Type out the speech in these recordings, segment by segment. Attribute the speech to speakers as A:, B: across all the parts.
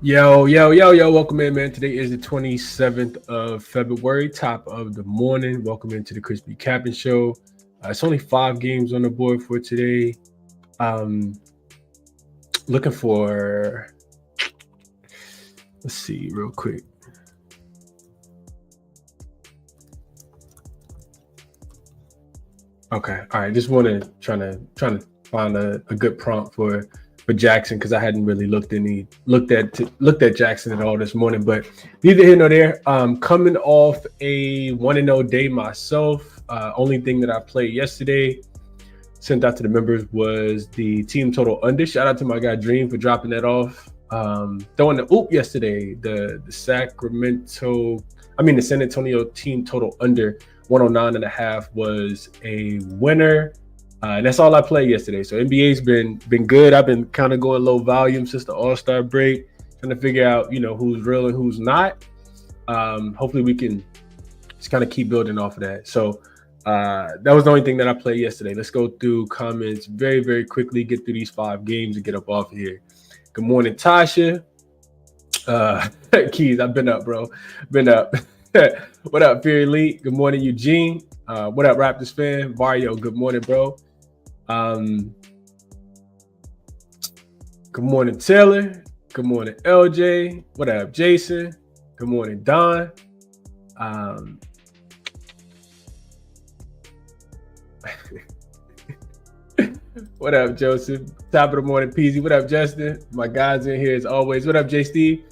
A: Yo, welcome in, man. Today is the 27th of February, top of the morning. Welcome into the ChrisBeCappinn Show. It's only 5 games on the board for today. Looking for, let's see real quick. Okay, all right. Just want to trying to find a good prompt for jaXon, because I hadn't really looked at jaXon at all this morning. But neither here nor there. Coming off a 1-0 day myself. Only thing that I played yesterday, sent out to the members, was the team total under. Shout out to my guy Dream for dropping that off. Throwing the oop yesterday. The San Antonio team total under 109.5 was a winner. And that's all I played yesterday. So NBA's been good. I've been kind of going low volume since the All-Star break, trying to figure out, who's real and who's not. Hopefully we can just kind of keep building off of that. So that was the only thing that I played yesterday. Let's go through comments very, very quickly, get through these 5 games and get up off of here. Good morning, Tasha. Keys, I've been up, bro. Been up. What up, Fury Elite? Good morning, Eugene. What up, Raptors fan? Mario, good morning, bro. Good morning, Taylor. Good morning, LJ. What up, Jason? Good morning, Don. What up, Joseph? Top of the morning, Peasy. What up, Justin? My guys in here as always. What up, J Steve?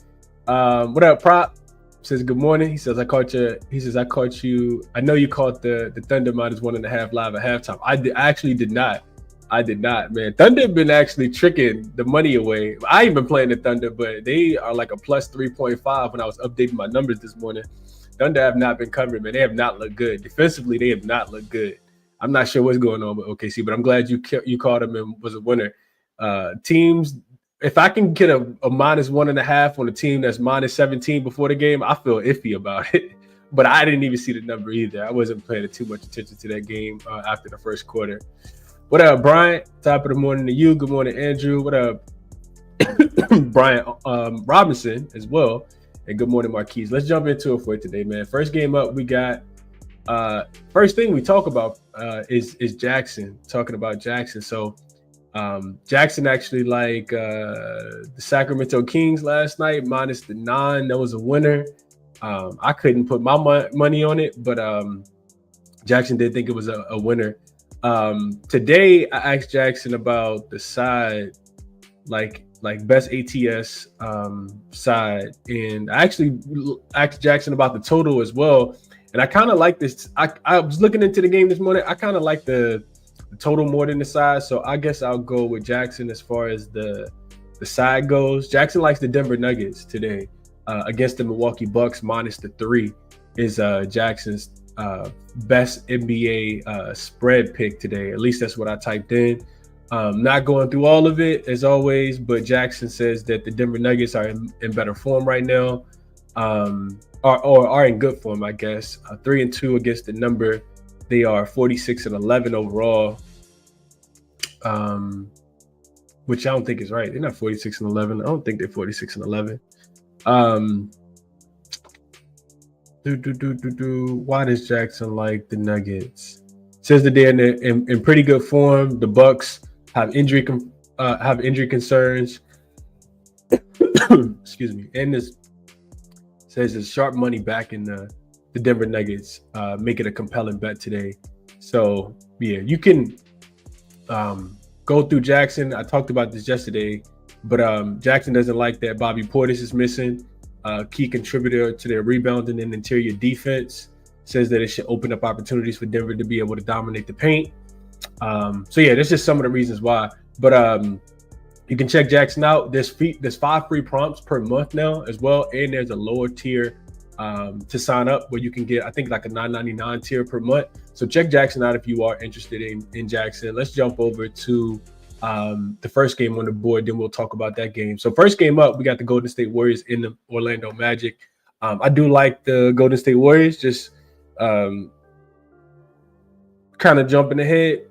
A: What up, Prop? Says good morning. He says I caught you. I know you caught the Thunder -1.5 live at halftime. I actually did not. Man. Thunder have been actually tricking the money away. I ain't been playing the Thunder, but they are like a plus 3.5 when I was updating my numbers this morning. Thunder have not been covering, man. They have not looked good. Defensively, they have not looked good. I'm not sure what's going on with OKC, but I'm glad you caught them and was a winner. Teams. If I can get a -1.5 on a team that's -17 before the game, I feel iffy about it. But I didn't even see the number either. I wasn't paying too much attention to that game after the first quarter. What up, Brian? Top of the morning to you. Good morning, Andrew. What up, Brian Robinson as well. And good morning, Marquise. Let's jump into it for today, man. First game up, we got first thing we talk about is jaXon. Talking about jaXon. So jaXon actually the Sacramento Kings last night, -9. That was a winner. I couldn't put my money on it, but jaXon did think it was a winner. Today I asked jaXon about the side, like best ATS side, and I actually asked jaXon about the total as well. And I kind of like this. I was looking into the game this morning. I kind of like the total more than the side, so I guess I'll go with jaXon as far as the side goes. jaXon likes the Denver Nuggets today against the Milwaukee Bucks -3 is jaXon's best NBA spread pick today. At least that's what I typed in. Not going through all of it as always, but jaXon says that the Denver Nuggets are in better form right now, or are in good form, I guess. 3-2 against the number. They are 46-11 overall, which I don't think is right. They're not 46-11. I don't think they're 46-11. Why does jaXon like the Nuggets? Says that they're in pretty good form. The Bucks have injury concerns. Excuse me. And this says there's sharp money back in the Denver Nuggets, make it a compelling bet today. So yeah, you can go through jaXon. I talked about this yesterday, but jaXon doesn't like that Bobby Portis is missing, key contributor to their rebounding and interior defense. Says that it should open up opportunities for Denver to be able to dominate the paint. So yeah, that's just some of the reasons why. But you can check jaXon out. There's 5 free prompts per month now as well, and there's a lower tier to sign up where you can get, I think, like a $9.99 tier per month. So check jaXon out if you are interested in jaXon. Let's jump over to the first game on the board, then we'll talk about that game. So first game up, we got the Golden State Warriors in the Orlando Magic. I do like the Golden State Warriors, just kind of jumping ahead.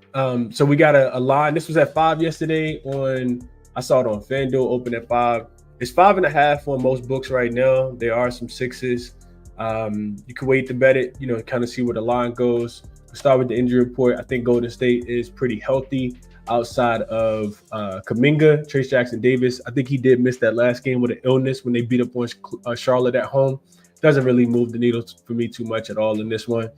A: So we got a line. This was at 5 yesterday I saw it on FanDuel, open at 5. It's 5.5 on most books right now. There are some 6s. You can wait to bet it, kind of see where the line goes. We'll start with the injury report. I think Golden State is pretty healthy outside of Kuminga, Trace Jackson Davis. I think he did miss that last game with an illness when they beat up on Charlotte at home. Doesn't really move the needle for me too much at all in this one.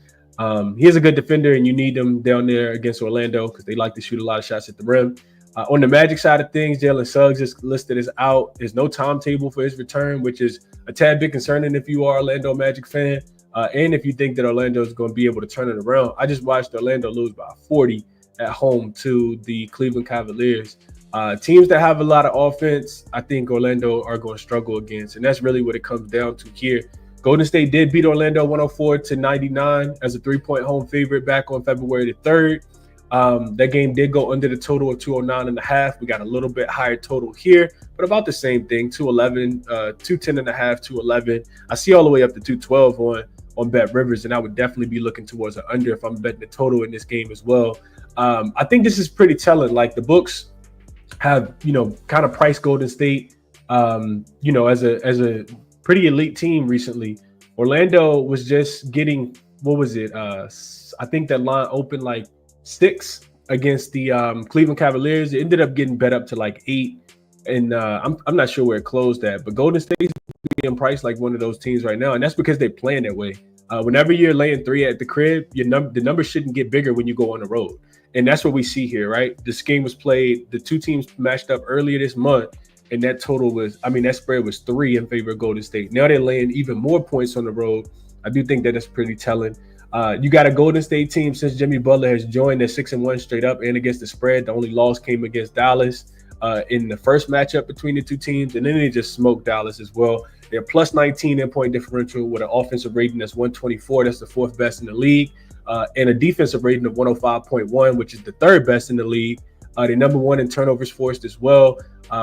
A: He is a good defender, and you need him down there against Orlando because they like to shoot a lot of shots at the rim. On the Magic side of things, Jalen Suggs is listed as out. There's no timetable for his return, which is a tad bit concerning if you are an Orlando Magic fan, and if you think that Orlando is going to be able to turn it around. I just watched Orlando lose by 40 at home to the Cleveland Cavaliers. Teams that have a lot of offense, I think Orlando are going to struggle against, and that's really what it comes down to here. Golden State did beat Orlando 104-99 as a 3-point home favorite back on February the 3rd. That game did go under the total of 209.5. We got a little bit higher total here, but about the same thing, 211, 210.5, 211. I see all the way up to 212 on Bet Rivers, and I would definitely be looking towards an under if I'm betting the total in this game as well. I think this is pretty telling. Like the books have, kind of priced Golden State, as a pretty elite team recently. Orlando was just getting, what was it? I think that line opened like 6 against the Cleveland Cavaliers. It ended up getting bet up to like 8, and I'm not sure where it closed at. But Golden State's being priced like one of those teams right now, and that's because they're playing that way. Whenever you're laying 3 at the crib, the number shouldn't get bigger when you go on the road, and that's what we see here, right? This game was played. The two teams matched up earlier this month, and that total was, that spread was 3 in favor of Golden State. Now they're laying even more points on the road. I do think that is pretty telling. You got a Golden State team since Jimmy Butler has joined. They're 6-1 straight up and against the spread. The only loss came against Dallas in the first matchup between the two teams, and then they just smoked Dallas as well. They're plus 19 in point differential with an offensive rating that's 124. That's the 4th best in the league, and a defensive rating of 105.1, which is the 3rd best in the league. They're number 1 in turnovers forced as well.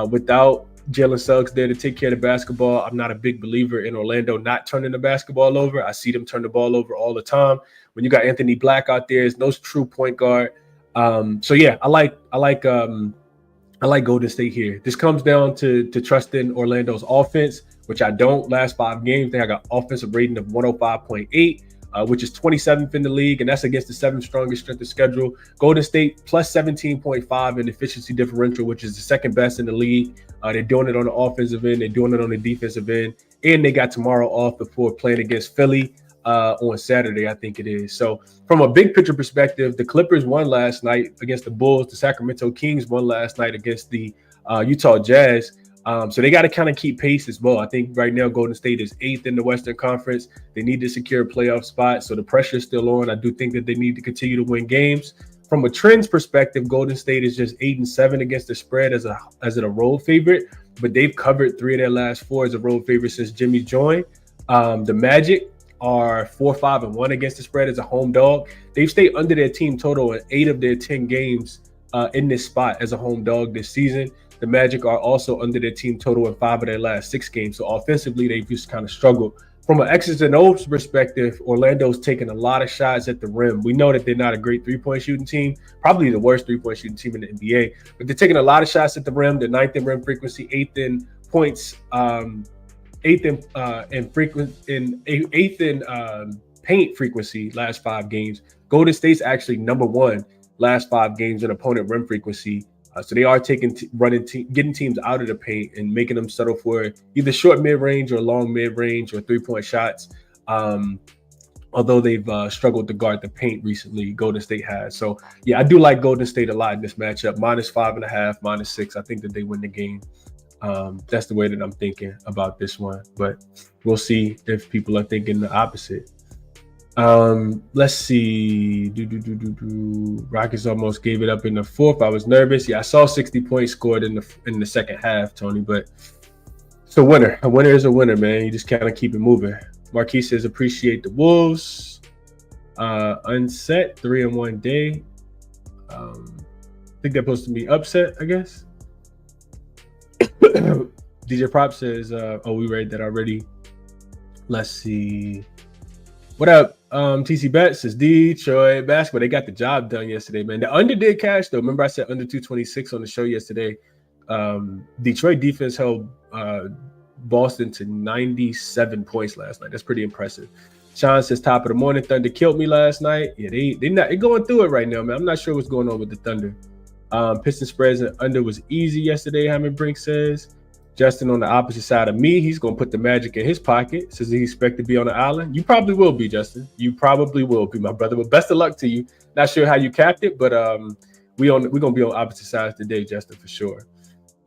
A: Without Jalen Suggs there to take care of the basketball, I'm not a big believer in Orlando not turning the basketball over. I see them turn the ball over all the time. When you got Anthony Black out there, there's no true point guard. So yeah, I like Golden State here. This comes down to trusting Orlando's offense, which I don't. Last 5 games, they got an offensive rating of 105.8. Which is 27th in the league, and that's against the 7th strongest strength of schedule. Golden State plus 17.5 in efficiency differential, which is the 2nd best in the league. They're doing it on the offensive end, they're doing it on the defensive end, and they got tomorrow off before playing against Philly on Saturday, I think it is. So from a big picture perspective, the Clippers won last night against the Bulls. The Sacramento Kings won last night against the Utah Jazz. So they got to kind of keep pace as well. I think right now Golden State is 8th in the Western Conference. They need to secure a playoff spot, so the pressure is still on. I do think that they need to continue to win games. From a trends perspective, Golden State is just 8-7 against the spread as a road favorite, but they've covered 3 of their last 4 as a road favorite since Jimmy joined. The Magic are 4-5-1 against the spread as a home dog. They've stayed under their team total in 8 of their 10 games in this spot as a home dog this season. The Magic are also under their team total in 5 of their last 6 games. So offensively, they've just kind of struggled. From an X's and O's perspective, Orlando's taking a lot of shots at the rim. We know that they're not a great 3-point shooting team, probably the worst 3-point shooting team in the NBA, but they're taking a lot of shots at the rim. They're 9th in rim frequency, 8th in points, 8th in paint frequency last 5 games. Golden State's actually number 1 last 5 games in opponent rim frequency. So they are getting teams out of the paint and making them settle for either short mid-range or long mid-range or 3-point shots. Although they've struggled to guard the paint recently, Golden State has. So yeah, I do like Golden State a lot in this matchup. -5.5, -6. I think that they win the game. That's the way that I'm thinking about this one. But we'll see if people are thinking the opposite. Let's see. Rockets almost gave it up in the 4th. I was nervous. Yeah, I saw 60 points scored in the second half, Tony, but it's a winner. A winner is a winner, man. You just kind of keep it moving. Marquis says appreciate the Wolves. Unset 3-1 day. I think they're supposed to be upset, I guess. DJ Prop says, we read that already. Let's see. What up? TC Bet says Detroit basketball. They got the job done yesterday, man. The under did cash though. Remember I said under 226 on the show yesterday. Detroit defense held Boston to 97 points last night. That's pretty impressive. Sean says, top of the morning, Thunder killed me last night. Yeah, they're going through it right now, man. I'm not sure what's going on with the Thunder. Piston spreads and under was easy yesterday, Hammond Brink says. Justin on the opposite side of me, he's going to put the Magic in his pocket. Says he expect to be on the island. You probably will be, Justin. You probably will be, my brother. But best of luck to you. Not sure how you capped it, but we're going to be on opposite sides today, Justin, for sure.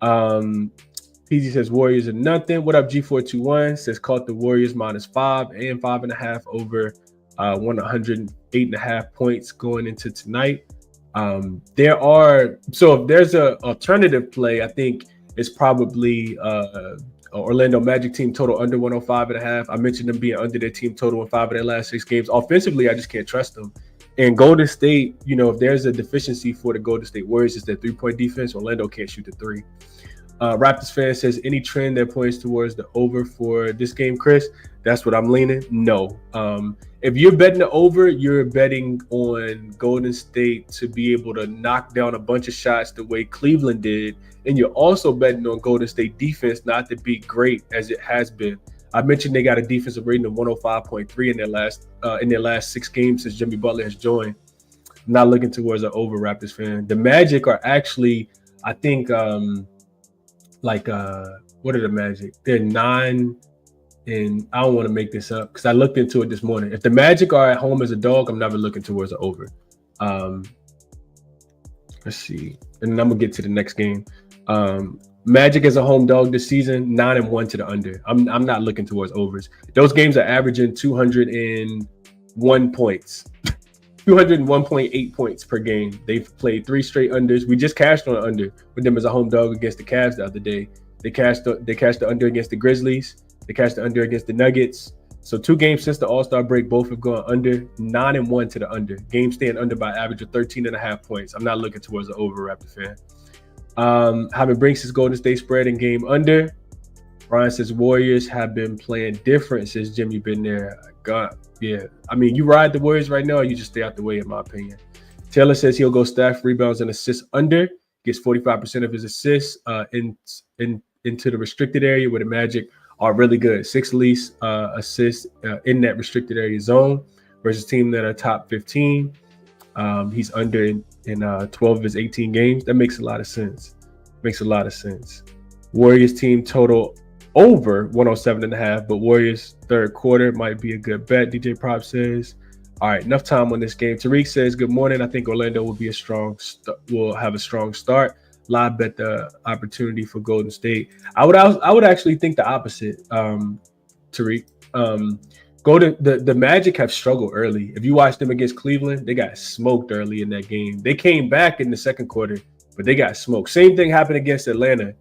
A: PZ says Warriors are nothing. What up, G421? Says caught the Warriors -5 and 5.5 over 108.5 points going into tonight. If there's a alternative play, I think it's probably Orlando Magic team total under 105.5. I mentioned them being under their team total in 5 of their last 6 games. Offensively, I just can't trust them. And Golden State, if there's a deficiency for the Golden State Warriors, it's their 3-point defense. Orlando can't shoot the 3. Raptors fan says, any trend that points towards the over for this game, Chris? That's what I'm leaning. No. If you're betting the over, you're betting on Golden State to be able to knock down a bunch of shots the way Cleveland did. And you're also betting on Golden State defense not to be great as it has been. I mentioned they got a defensive rating of 105.3 in their last 6 games since Jimmy Butler has joined. I'm not looking towards an over, Raptors fan. The Magic are actually, I think, what are the Magic? They're 9, and I don't want to make this up because I looked into it this morning. If the Magic are at home as a dog, I'm never looking towards an over. Let's see, and then I'm gonna get to the next game. Magic as a home dog this season, 9-1 to the under. I'm not looking towards overs. Those games are averaging 201 points. 201.8 points per game. They've played 3 straight unders. We just cashed on an under with them as a home dog against the Cavs the other day. They cashed the under against the Grizzlies. They cashed the under against the Nuggets. So 2 games since the All-Star break, both have gone under. 9-1 to the under. Games staying under by average of 13.5 points. I'm not looking towards the over, Raptor fan. Javi Brinks says Golden State spread in game under. Ryan says Warriors have been playing different since Jimmy been there. God, yeah. I mean, you ride the Warriors right now, or you just stay out the way, in my opinion. Taylor says he'll go staff rebounds and assists under. Gets 45% of his assists into the restricted area where the Magic are really good. 6 least assists in that restricted area zone versus team that are top 15. He's under in 12 of his 18 games. That makes a lot of sense. Warriors team total over 107.5, but Warriors third quarter might be a good bet, DJ Prop says. All right, enough time on this game. Tariq says, good morning. I think Orlando will have a strong start. Live bet the opportunity for Golden State. I would actually think the opposite, Tariq. The Magic have struggled early. If you watch them against Cleveland, they got smoked early in that game. They came back in the second quarter, but they got smoked. Same thing happened against Atlanta.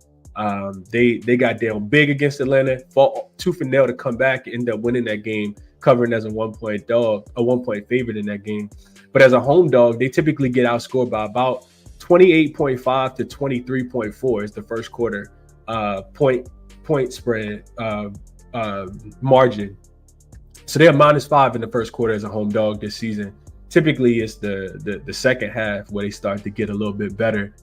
A: They got down big against Atlanta, fought tooth and nail to come back, and end up winning that game, covering as a 1-point dog, a 1-point favorite in that game. But as a home dog, they typically get outscored by about 28.5 to 23.4 is the first quarter point spread margin. So they're -5 in the first quarter as a home dog this season. Typically, it's the second half where they start to get a little bit better.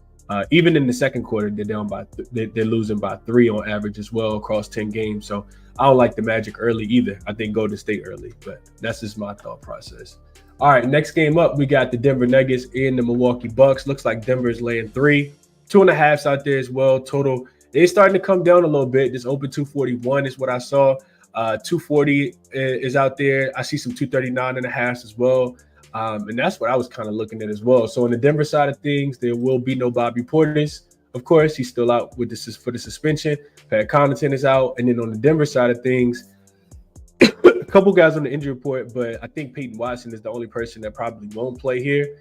A: Even in the second quarter, they're losing by 3 on average as well across 10 games. So I don't like the Magic early either. I think Golden State early, but that's just my thought process. All right, next game up, we got the Denver Nuggets and the Milwaukee Bucks. Looks like Denver's laying 3, 2.5s out there as well. Total, they're starting to come down a little bit. This open 241 is what I saw. 240 is out there. I see some 239.5s as well. And that's what I was kind of looking at as well. So on the Denver side of things, there will be no Bobby Portis. Of course, he's still out for the suspension. Pat Connaughton is out. And then on the Denver side of things, a couple guys on the injury report, but I think Peyton Watson is the only person that probably won't play here.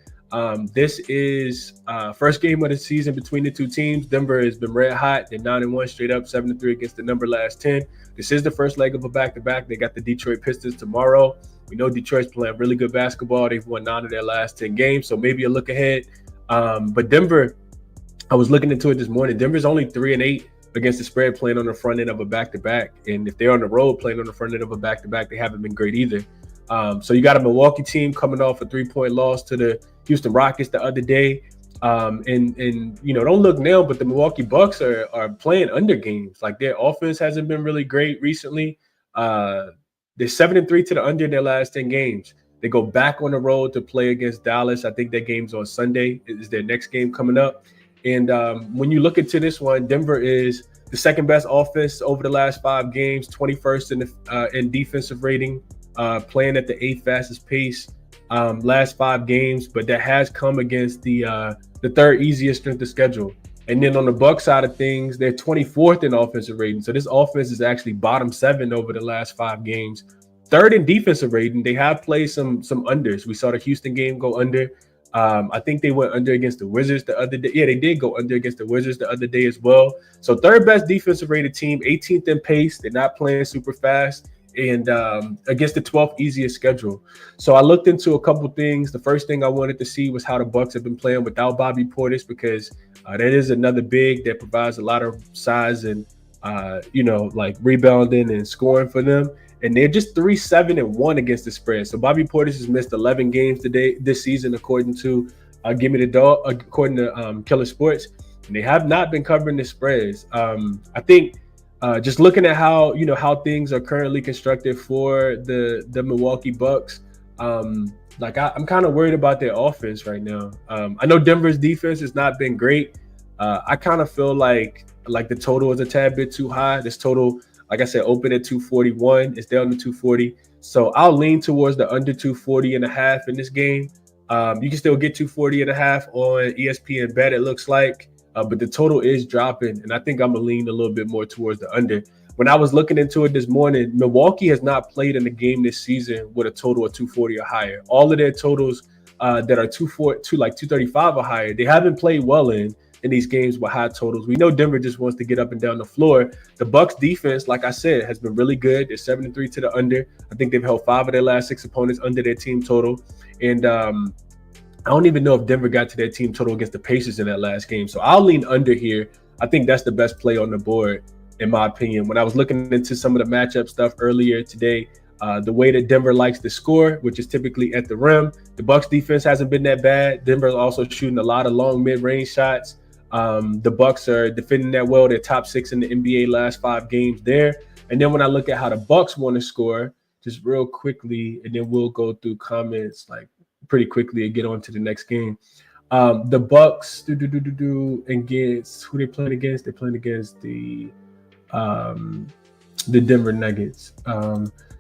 A: This is first game of the season between the two teams. Denver has been red hot. They're 9-1 straight up, 7-3 against the number last 10. This is the first leg of a back-to-back. They got the Detroit Pistons tomorrow. We know Detroit's playing really good basketball. They've won 9 of their last 10 games, so maybe a look ahead. But Denver, I was looking into it this morning. Denver's only 3-8 against the spread playing on the front end of a back-to-back. And if they're on the road playing on the front end of a back-to-back, they haven't been great either. So you got a Milwaukee team coming off a 3-point loss to the Houston Rockets the other day. And don't look now, but the Milwaukee Bucks are playing under games. Like their offense hasn't been really great recently. They're 7-3 to the under in their last 10 games. They go back on the road to play against Dallas. I think that game's on Sunday. Is their next game coming up? And when you look into this one, Denver is the second best offense over the last 5 games, 21st in defensive rating, playing at the 8th fastest pace last 5 games. But that has come against the third easiest strength of schedule. And then on the Bucks side of things, they're 24th in offensive rating. So this offense is actually bottom 7 over the last 5 games. Third in defensive rating. They have played some unders. We saw the Houston game go under. I think they went under against the Wizards the other day. Yeah, they did go under against the Wizards the other day as well. So third best defensive rated team, 18th in pace. They're not playing super fast. And against the 12th easiest schedule. So I looked into a couple things. The first thing I wanted to see was how the Bucks have been playing without Bobby Portis, because that is another big that provides a lot of size and like rebounding and scoring for them. And they're just 3-7-1 against the spread. So Bobby Portis has missed 11 games this season, according to Give Me the Dog, according to Killer Sports. And they have not been covering the spreads. I think just looking at how things are currently constructed for the Milwaukee Bucks, I'm kind of worried about their offense right now. I know Denver's defense has not been great. I kind of feel like the total is a tad bit too high. This total, like I said, open at 241. It's down to 240. So I'll lean towards the under 240.5 in this game. You can still get 240.5 on ESPN Bet, it looks like. But the total is dropping, and I think I'm going to lean a little bit more towards the under. When I was looking into it this morning, Milwaukee has not played in a game this season with a total of 240 or higher. All of their totals that are 235 or higher, they haven't played well in these games with high totals. We know Denver just wants to get up and down the floor. The Bucks defense, like I said, has been really good. They're 7-3 to the under. I think they've held 5 of their last 6 opponents under their team total. And I don't even know if Denver got to their team total against the Pacers in that last game. So I'll lean under here. I think that's the best play on the board, in my opinion. When I was looking into some of the matchup stuff earlier today, the way that Denver likes to score, which is typically at the rim, the Bucks defense hasn't been that bad. Denver's also shooting a lot of long mid-range shots. The Bucks are defending that well. They're top 6 in the NBA last 5 games there. And then when I look at how the Bucks want to score, just real quickly, and then we'll go through comments pretty quickly and get on to the next game. The Bucks against who they playing against? They're playing against the Denver Nuggets.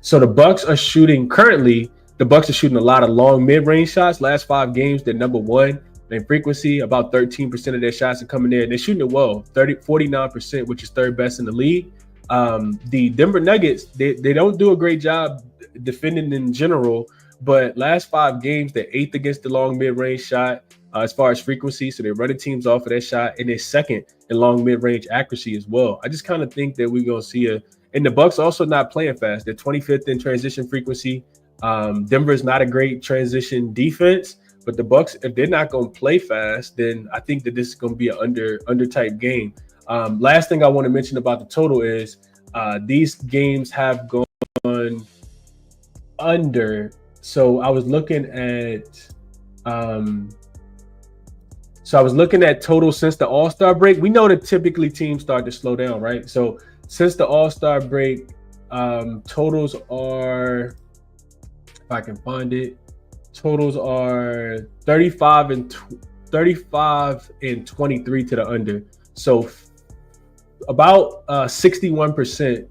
A: So the Bucks are shooting a lot of long mid-range shots. Last 5 games, they're number 1 in frequency. About 13% of their shots are coming there. They're shooting it well, 49%, which is third best in the league. The Denver Nuggets, they don't do a great job defending in general, but last 5 games, they're 8th against the long mid-range shot as far as frequency. So they're running teams off of that shot, and they're 2nd in long mid-range accuracy as well. I just kind of think that we're going to see and the Bucks also not playing fast. They're 25th in transition frequency. Denver's not a great transition defense, but the Bucks, if they're not going to play fast, then I think that this is going to be an under type game. Last thing I want to mention about the total is these games have gone under. So I was looking at total since the All-Star break. We know that typically teams start to slow down, right? So since the All-Star break, totals are, if I can find it, totals are 35 and 23 to the under. So about 61%,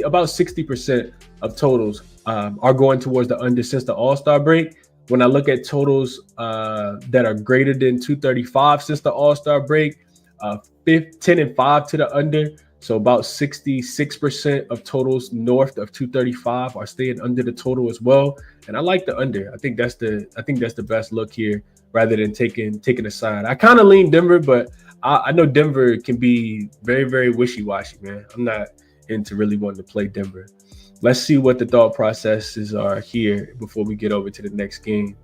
A: about 60% of totals are going towards the under since the All-Star break. When I look at totals that are greater than 235 since the All-Star break, 10-5 to the under. So about 66% of totals north of 235 are staying under the total as well. And I like the under. I think that's the best look here, rather than taking a side. I kind of lean Denver, but I know Denver can be very, very wishy-washy, man. I'm not into really wanting to play Denver. Let's see what the thought processes are here before we get over to the next game.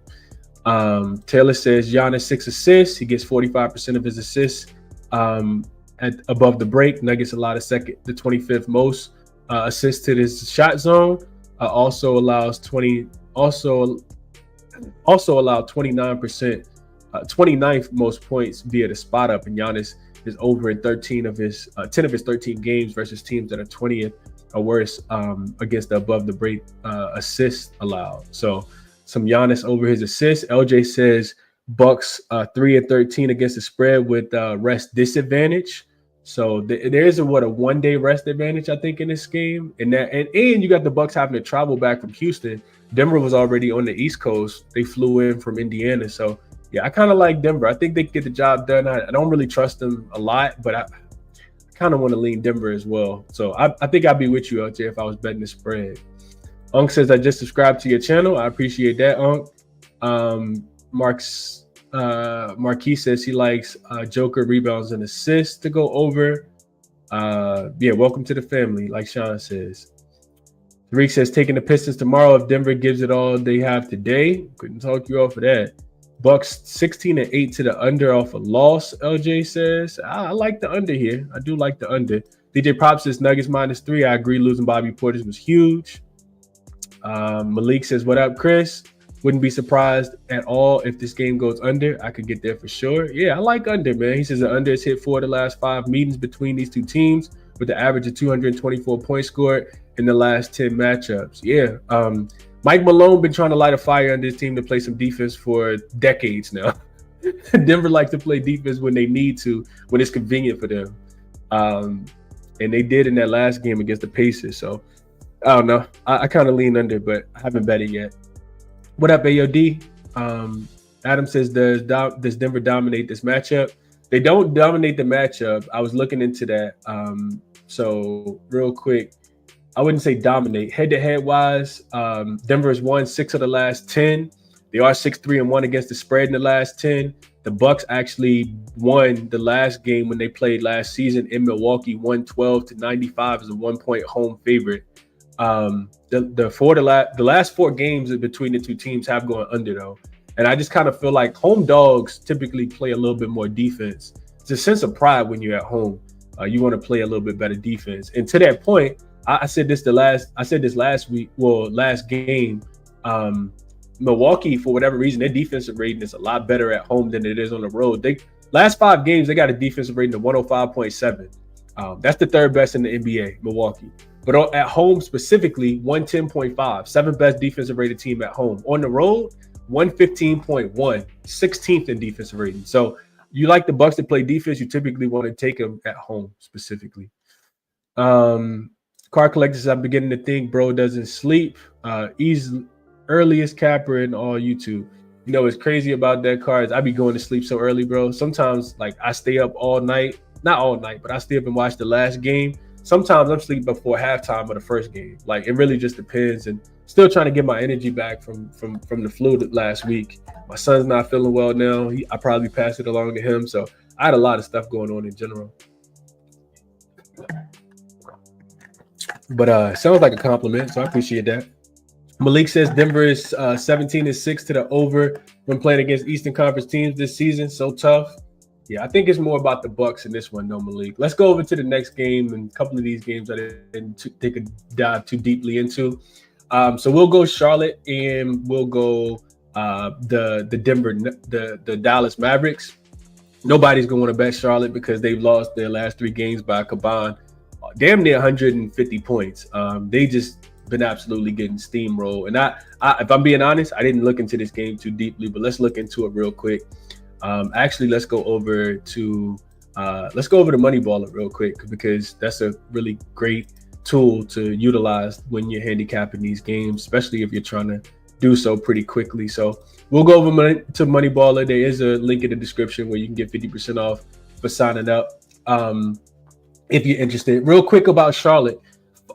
A: Taylor says Giannis 6 assists. He gets 45% of his assists above the break. Nuggets allowed the 25th most assists to this shot zone. Also allowed 29% 29th most points via the spot up, and Giannis is over in 10 of his 13 games versus teams that are 20th or worse against the above the break assists allowed. So some Giannis over his assists. LJ says Bucks 3-13 against the spread with rest disadvantage. So there is a 1 day rest advantage, I think, in this game, and you got the Bucks having to travel back from Houston. Denver was already on the East Coast. They flew in from Indiana, so yeah, I kind of like Denver. I think they can get the job done. I don't really trust them a lot, but I kind of want to lean Denver as well. So I think I'd be with you, LJ, if I was betting the spread. Unk says, I just subscribed to your channel. I appreciate that, Unk. Marquis says he likes Joker rebounds and assists to go over. Yeah, welcome to the family, like Sean says. Tariq says, taking the Pistons tomorrow if Denver gives it all they have today. Couldn't talk you off of that. Bucks 16-8 to the under off a loss, LJ says. I like the under here. I do like the under. DJ Prop says Nuggets -3. I agree, losing Bobby Portis was huge. Malik says, what up, Chris? Wouldn't be surprised at all if this game goes under. I could get there for sure. Yeah, I like under, man. He says the under has hit 4 of the last 5 meetings between these two teams with the average of 224 points scored in the last 10 matchups. Yeah. Mike Malone been trying to light a fire on this team to play some defense for decades now. Denver likes to play defense when they need to, when it's convenient for them. And they did in that last game against the Pacers. So I don't know. I kind of lean under, but I haven't bet it yet. What up, AOD? Adam says, does Denver dominate this matchup? They don't dominate the matchup. I was looking into that. So real quick, I wouldn't say dominate. Head-to-head wise, Denver has won 6 of the last 10. They are 6-3-1 against the spread in the last 10. The Bucks actually won the last game when they played last season in Milwaukee, 112-95 as a 1-point home favorite. The last 4 games between the two teams have gone under though, and I just kind of feel like home dogs typically play a little bit more defense. It's a sense of pride when you're at home. You want to play a little bit better defense, and to that point, I said this last week. Well, last game, Milwaukee, for whatever reason, their defensive rating is a lot better at home than it is on the road. They last 5 games, they got a defensive rating of 105.7. That's the 3rd best in the NBA, Milwaukee. But at home specifically, 110.5, 7th best defensive rated team at home. On the road, 115.1, 16th in defensive rating. So you like the Bucks to play defense, you typically want to take them at home specifically. Car collectors, I'm beginning to think bro doesn't sleep. He's earliest capper in all YouTube. You know what's crazy about that car is I be going to sleep so early, bro. Sometimes like I stay up all night, not all night, but I stay up and watch the last game. Sometimes I'm sleeping before halftime of the first game. Like it really just depends, and still trying to get my energy back from the flu last week. My son's not feeling well now. I probably passed it along to him, so I had a lot of stuff going on in general. But sounds like a compliment, so I appreciate that. Malik says Denver is 17-6 to the over when playing against Eastern Conference teams this season. So tough. Yeah, I think it's more about the Bucks in this one, though, Malik. Let's go over to the next game, and a couple of these games I didn't take a dive too deeply into. So we'll go Charlotte, and we'll go the Dallas Mavericks. Nobody's going to want to bet Charlotte because they've lost their last 3 games by a combined damn near 150 points. They just been absolutely getting steamrolled. And I, if I'm being honest, I didn't look into this game too deeply, but let's look into it real quick. Actually, let's go over to Moneyballer real quick, because that's a really great tool to utilize when you're handicapping these games, especially if you're trying to do so pretty quickly. So we'll go over to Moneyballer. There is a link in the description where you can get 50% off for signing up if you're interested. Real quick about Charlotte,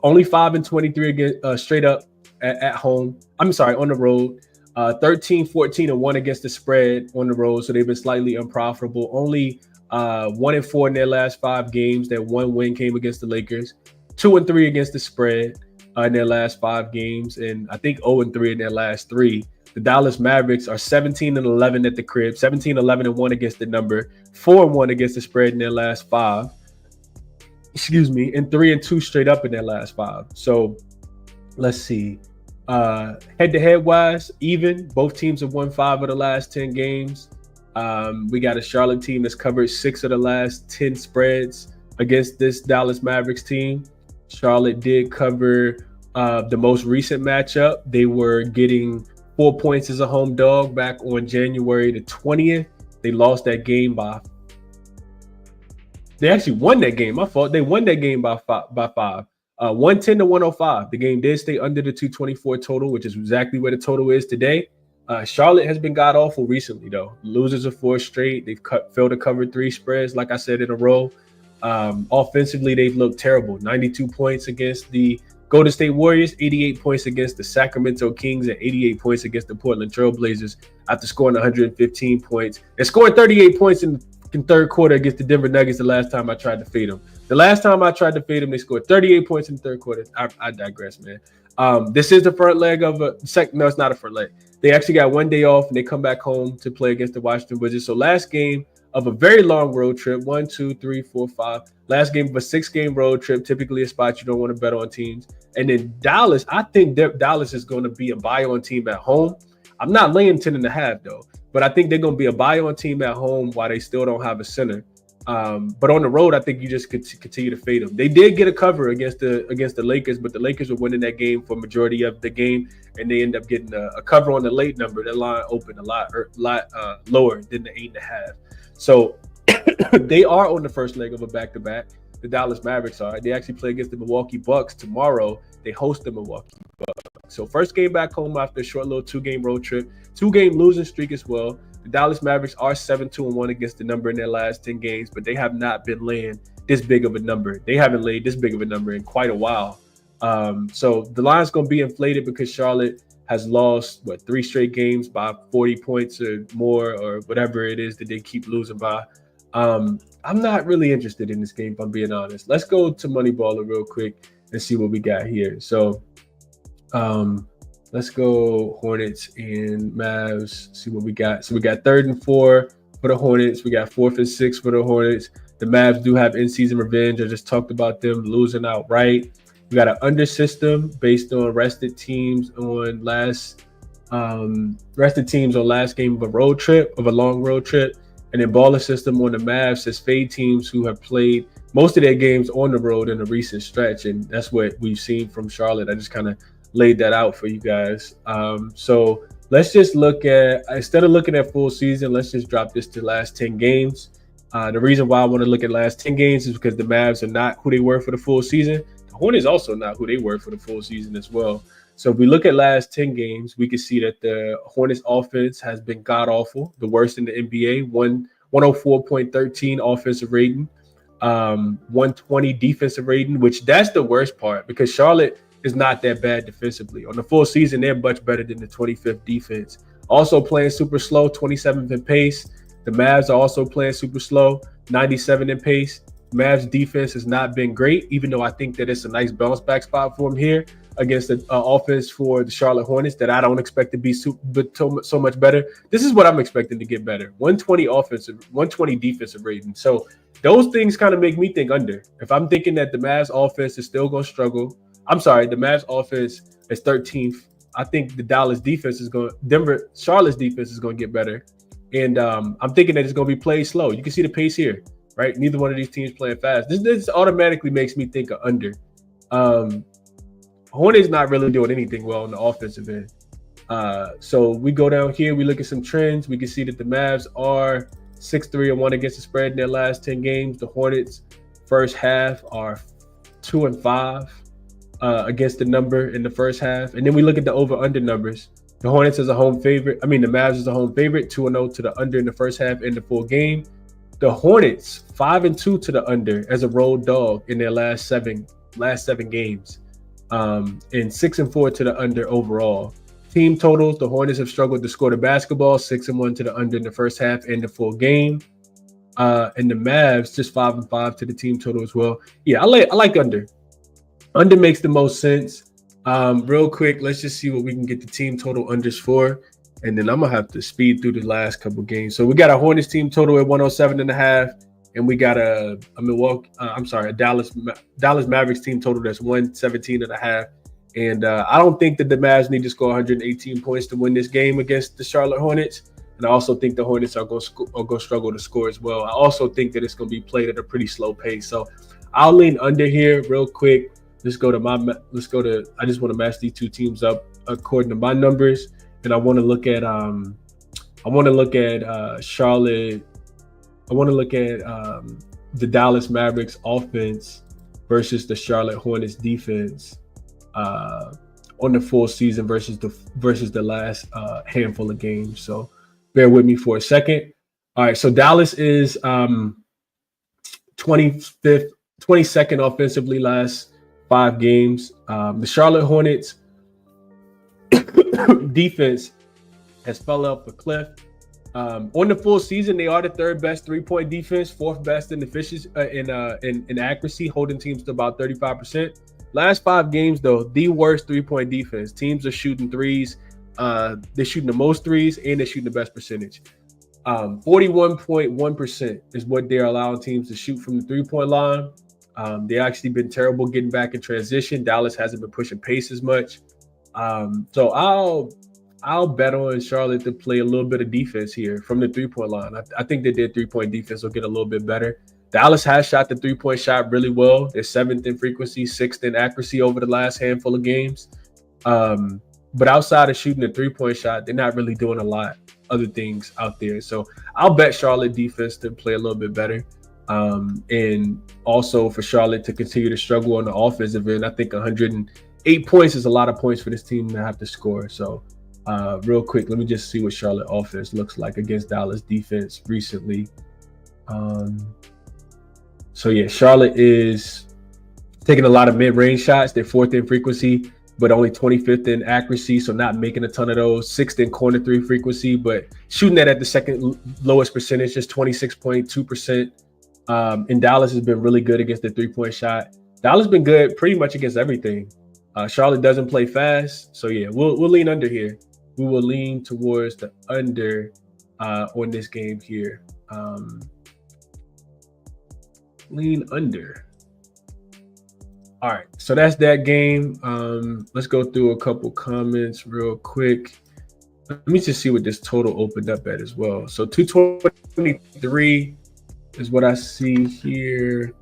A: only 5-23 again, straight up at home. I'm sorry, on the road. 13-14-1 against the spread on the road, so they've been slightly unprofitable. Only 1-4 in their last 5 games. That 1 win came against the Lakers. 2-3 against the spread in their last 5 games, and I think 0-3 in their last 3. The Dallas Mavericks are 17-11 at the crib, 17-11-1 against the number, 4-1 against the spread in their last 5. Excuse me, and 3-2 straight up in their last 5. So let's see. Head-to-head wise, even. Both teams have won 5 of the last 10 games. We got a Charlotte team that's covered 6 of the last 10 spreads against this Dallas Mavericks team. Charlotte did cover the most recent matchup. They were getting 4 points as a home dog back on January the 20th. They lost that game they actually won that game. My fault. They won that game by five. 110 to 105. The game did stay under the 224 total, which is exactly where the total is today. Charlotte has been god awful recently, though. Losers of 4 straight. They've failed to cover 3 spreads, like I said, in a row. Offensively, they've looked terrible. 92 points against the Golden State Warriors, 88 points against the Sacramento Kings, and 88 points against the Portland Trailblazers after scoring 115 points. And scoring 38 points in third quarter against the Denver Nuggets the last time I tried to fade them. The last time I tried to fade them, they scored 38 points in the third quarter. I digress, man. This is the front leg of a second. No, it's not a front leg. They actually got 1 day off and they come back home to play against the Washington Wizards. So last game of a very long road trip, 1, 2, 3, 4, 5. Last game of a 6-game road trip, typically a spot you don't want to bet on teams. And then Dallas, I think Dallas is going to be a buy-on team at home. I'm not laying 10.5 though, but I think they're going to be a buy-on team at home while they still don't have a center. But on the road, I think you just could continue to fade them. They did get a cover against the Lakers, but the Lakers were winning that game for majority of the game, and they end up getting a cover on the late number. That line opened a lot lower than the 8.5. So they are on the first leg of a back-to-back. The Dallas Mavericks are. They actually play against the Milwaukee Bucks tomorrow. They host the Milwaukee Bucks. So first game back home after a short little 2-game road trip, 2-game losing streak as well. The Dallas Mavericks are 7-2-1 against the number in their last 10 games, but they have not been laying this big of a number. They haven't laid this big of a number in quite a while. So the line's going to be inflated because Charlotte has lost, 3 straight games by 40 points or more, or whatever it is that they keep losing by. I'm not really interested in this game, if I'm being honest. Let's go to Moneyballer real quick and see what we got here. So let's go Hornets and Mavs, see what we got. So we got 3rd and 4 for the Hornets. We got 4th and 6 for the Hornets. The Mavs do have in-season revenge. I just talked about them losing outright. We got an under system based on rested teams on last game of a long road trip. And then baller system on the Mavs says fade teams who have played most of their games on the road in a recent stretch. And that's what we've seen from Charlotte. I just kind of laid that out for you guys. So let's just look at, instead of looking at full season, let's just drop this to last 10 games. The reason why I want to look at last 10 games is because the Mavs are not who they were for the full season. The Hornets also not who they were for the full season as well. So if we look at last 10 games, we can see that the Hornets offense has been god-awful, the worst in the NBA, 104.13 offensive rating, 120 defensive rating, which that's the worst part because Charlotte is not that bad defensively. On the full season, they're much better than the 25th defense. Also playing super slow, 27th in pace. The Mavs are also playing super slow, 97 in pace. Mavs defense has not been great, even though I think that it's a nice bounce back spot for them here against the offense for the Charlotte Hornets that I don't expect to be so much better. This is what I'm expecting to get better. 120 defensive rating. So those things kind of make me think under. If I'm thinking that the Mavs offense is still going to struggle, the Mavs offense is 13th. I think the Charlott's defense is going to get better. And I'm thinking that it's going to be played slow. You can see the pace here, right? Neither one of these teams playing fast. This automatically makes me think of under. Hornets not really doing anything well on the offensive end. So we go down here, we look at some trends. We can see that the Mavs are 6-3-1 against the spread in their last 10 games. The Hornets first half are 2-5 against the number in the first half. And then we look at the over-under numbers. The Hornets is a home favorite. The Mavs is a home favorite, 2-0 to the under in the first half in the full game. The Hornets 5-2 to the under as a road dog in their last seven games. And 6-4 to the under overall. Team totals, the Hornets have struggled to score the basketball, 6-1 to the under in the first half and the full game. And the Mavs just 5-5 to the team total as well. Yeah, I like under. Under makes the most sense. Real quick, let's just see what we can get the team total unders for. And then I'm going to have to speed through the last couple games. So we got a Hornets team total at 107.5. And we got a Dallas Mavericks team total that's 117.5. And I don't think that the Mavs need to score 118 points to win this game against the Charlotte Hornets. And I also think the Hornets are going to struggle to score as well. I also think that it's going to be played at a pretty slow pace. So I'll lean under here real quick. I just want to match these two teams up according to my numbers. And I want to look at Charlotte. I want to look at the Dallas Mavericks offense versus the Charlotte Hornets defense on the full season versus the last handful of games. So bear with me for a second. All right, so Dallas is 22nd offensively last 5 games. The Charlotte Hornets defense has fell off a cliff. On the full season, they are the 3rd best 3-point defense, 4th best in efficiency in accuracy, holding teams to about 35%. Last 5 games, though, the worst 3-point defense. Teams are shooting threes. They're shooting the most threes, and they're shooting the best percentage. 41.1% is what they're allowing teams to shoot from the 3-point line. They've actually been terrible getting back in transition. Dallas hasn't been pushing pace as much. So I'll bet on Charlotte to play a little bit of defense here from the 3-point line. I think that their 3-point defense will get a little bit better. Dallas has shot the 3-point shot really well. They're 7th in frequency, 6th in accuracy over the last handful of games. But outside of shooting the 3-point shot, they're not really doing a lot other things out there. So I'll bet Charlotte defense to play a little bit better. And also for Charlotte to continue to struggle on the offensive end. I think 108 points is a lot of points for this team to have to score. So real quick, let me just see what Charlotte offense looks like against Dallas defense recently. So yeah, Charlotte is taking a lot of mid-range shots. They're 4th in frequency, but only 25th in accuracy, so not making a ton of those. 6th in corner 3 frequency, but shooting that at the 2nd lowest percentage, just 26.2%. And Dallas has been really good against the 3-point shot. Dallas has been good pretty much against everything. Charlotte doesn't play fast, so yeah, we'll lean under here. We will lean towards the under on this game here. Lean under. All right, so that's that game. Let's go through a couple comments real quick. Let me just see what this total opened up at as well. So 223 is what I see here.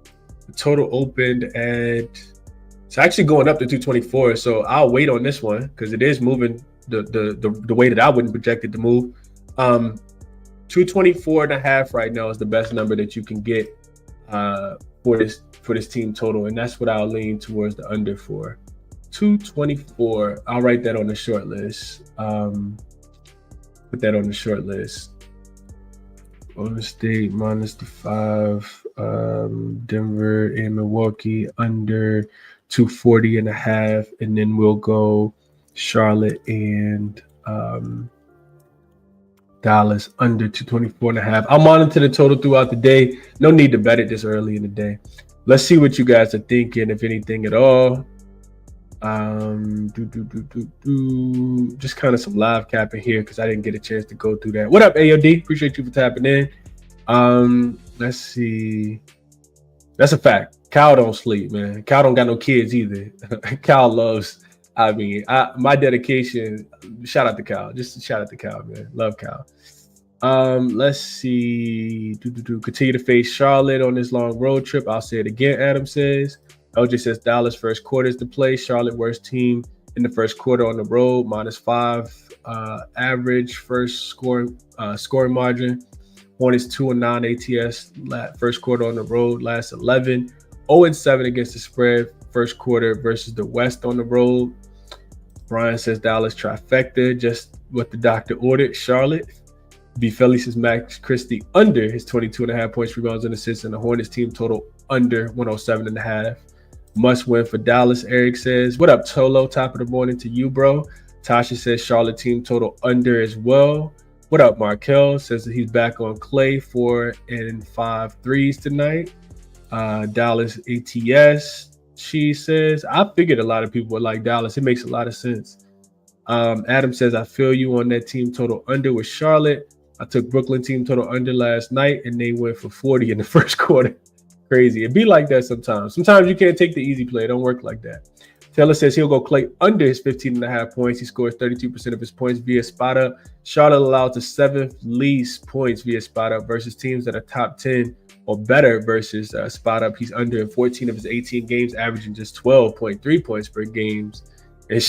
A: The total opened at, it's actually going up to 224. So I'll wait on this one because it is moving the way that I wouldn't project it to move. 224.5 right now is the best number that you can get for this team total, and that's what I'll lean towards the under for. 224. I'll write that on the short list. Put that on the short list. Golden State minus the 5. Denver and Milwaukee under 240.5, and then we'll go Charlotte and Dallas under 224.5. I'll monitor the total throughout the day. No need to bet it this early in the day. Let's see what you guys are thinking, if anything at all. Just kind of some live capping here because I didn't get a chance to go through that. What up, AOD? Appreciate you for tapping in. Let's see. That's a fact. Kyle don't sleep, man. Kyle don't got no kids either. Kyle loves, my dedication. Shout out to Kyle. Just shout out to Kyle, man. Love Kyle. Let's see. Continue to face Charlotte on this long road trip. I'll say it again, Adam says. LJ says Dallas first quarter is to play. Charlotte worst team in the first quarter on the road. -5 average first scoring margin. Hornets 2-9 ATS first quarter on the road. Last 11. 0-7 against the spread first quarter versus the West on the road. Brian says Dallas trifecta, just what the doctor ordered. Charlotte. B. Philly says Max Christie under his 22.5 points, rebounds, and assists, and the Hornets team total under 107.5. Must win for Dallas, Eric says. What up, Tolo? Top of the morning to you, bro. Tasha says Charlotte team total under as well. What up, Markel? Says that he's back on Clay, 4 and 5 threes tonight. Dallas ATS, she says. I figured a lot of people would like Dallas. It makes a lot of sense. Adam says, I feel you on that team total under with Charlotte. I took Brooklyn team total under last night, and they went for 40 in the first quarter. Crazy. It be like that sometimes. Sometimes you can't take the easy play. It don't work like that. Taylor says he'll go Clay under his 15.5 points. He scores 32% of his points via spot up. Charlotte allowed the 7th least points via spot up versus teams that are top 10 or better versus spot up. He's under in 14 of his 18 games, averaging just 12.3 points per game. And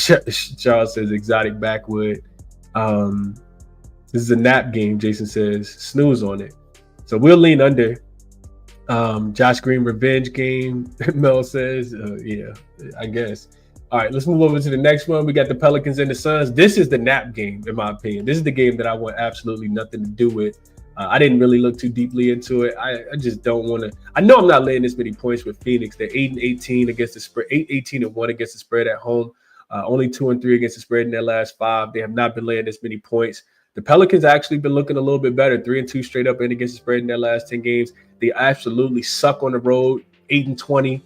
A: Charles says exotic backwood. This is a nap game, Jason says. Snooze on it. So we'll lean under. Josh Green revenge game, Mel says. Yeah, I guess. All right, let's move over to the next one. We got the Pelicans and the Suns. This is the nap game, in my opinion. This is the game that I want absolutely nothing to do with. I didn't really look too deeply into it. I just don't want to. I know I'm not laying this many points with Phoenix. They're 8-18 against the spread, 8-18-1 against the spread at home. Only 2-3 against the spread in their last 5. They have not been laying this many points. The Pelicans actually been looking a little bit better, 3-2 straight up and against the spread in their last 10 games. They absolutely suck on the road, 8-20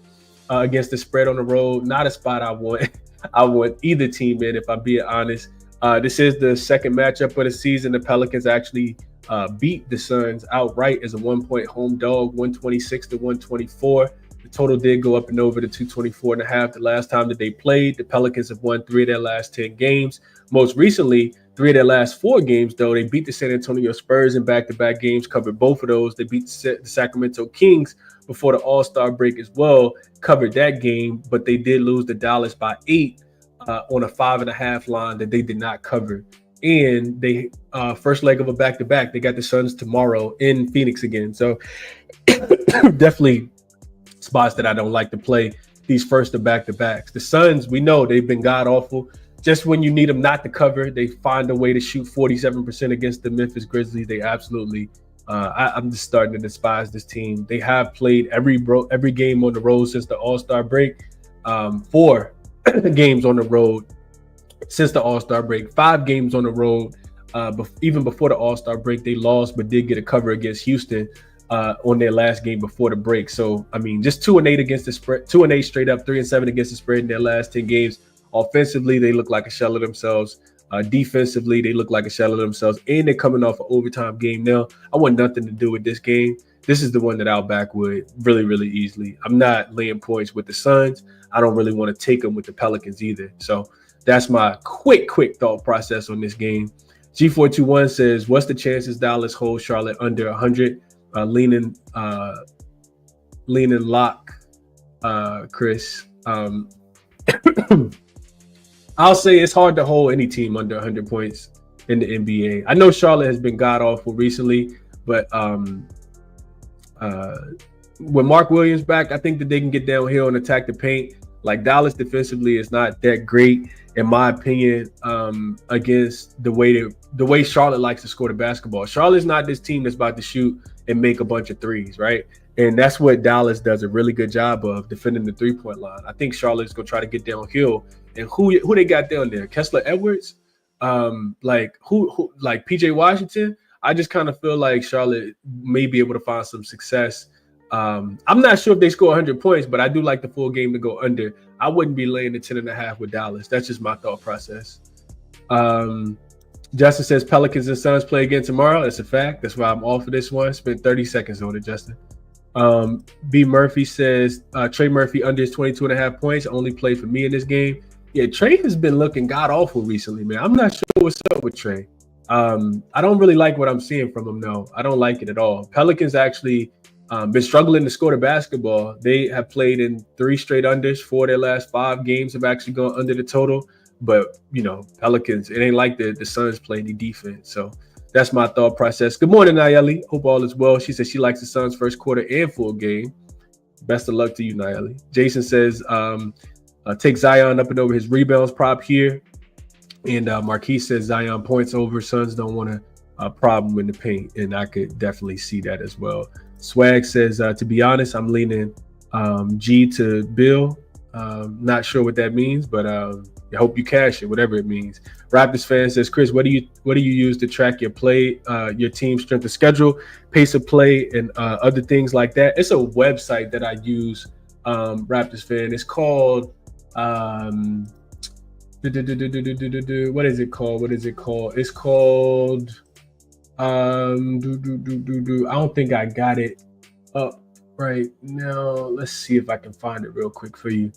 A: against the spread on the road. Not a spot I want. I want either team in, if I'm being honest. This is the second matchup of the season. The Pelicans actually beat the Suns outright as a 1-point home dog, 126-124. The total did go up and over to 224.5 the last time that they played. The Pelicans have won 3 of their last 10 games. Most recently, 3 of their last 4 games, though, they beat the San Antonio Spurs in back-to-back games, covered both of those. They beat the Sacramento Kings before the All-Star break as well, covered that game, but they did lose to Dallas by 8 on a 5.5 line that they did not cover. And they first leg of a back-to-back, they got the Suns tomorrow in Phoenix again. So definitely spots that I don't like to play these first of back-to-backs. The Suns, we know they've been god-awful. Just when you need them not to cover, they find a way to shoot 47% against the Memphis Grizzlies. They absolutely, I'm just starting to despise this team. They have played every game on the road since the All-Star break. 4 games on the road since the All-Star break. 5 games on the road. Even before the All-Star break, they lost, but did get a cover against Houston on their last game before the break. So, I mean, just 2-8 against the spread, 2-8 straight up, 3-7 against the spread in their last 10 games. Offensively, they look like a shell of themselves. Defensively, they look like a shell of themselves. And they're coming off an overtime game now. I want nothing to do with this game. This is the one that I'll back with really, really easily. I'm not laying points with the Suns. I don't really want to take them with the Pelicans either. So that's my quick thought process on this game. G421 says, what's the chances Dallas holds Charlotte under 100? Leaning lock, Chris. I'll say it's hard to hold any team under 100 points in the NBA. I know Charlotte has been god-awful recently, but with Mark Williams back, I think that they can get downhill and attack the paint. Like, Dallas defensively is not that great, in my opinion, against the way Charlotte likes to score the basketball. Charlotte's not this team that's about to shoot and make a bunch of threes, right? And that's what Dallas does a really good job of, defending the three-point line. I think Charlotte's going to try to get downhill. And who they got down there? Kessler Edwards? Like PJ Washington? I just kind of feel like Charlotte may be able to find some success. I'm not sure if they score 100 points, but I do like the full game to go under. I wouldn't be laying the 10.5 with Dallas. That's just my thought process. Justin says Pelicans and Suns play again tomorrow. That's a fact. That's why I'm off of this one. Spent 30 seconds on it, Justin. B. Murphy says Trey Murphy under his 22.5 points. Only played for me in this game. Yeah, Trey has been looking god-awful recently, man. I'm not sure what's up with Trey. I don't really like what I'm seeing from him, though. I don't like it at all. Pelicans actually been struggling to score the basketball. They have played in 3 straight unders. 4 of their last 5 games have actually gone under the total. But, you know, Pelicans, it ain't like the Suns play any defense. So that's my thought process. Good morning, Nayeli. Hope all is well. She says she likes the Suns first quarter and full game. Best of luck to you, Nayeli. Jason says take Zion up and over his rebounds prop here. And Marquise says Zion points over. Suns don't want a problem in the paint. And I could definitely see that as well. Swag says, to be honest, I'm leaning G to Bill. Not sure what that means, but I hope you cash it, whatever it means. Raptors fan says, Chris, what do you use to track your play, your team's strength of schedule, pace of play, and other things like that? It's a website that I use, Raptors fan. It's called what is it called? It's called I don't think I got it up right now. Let's see if I can find it real quick for you.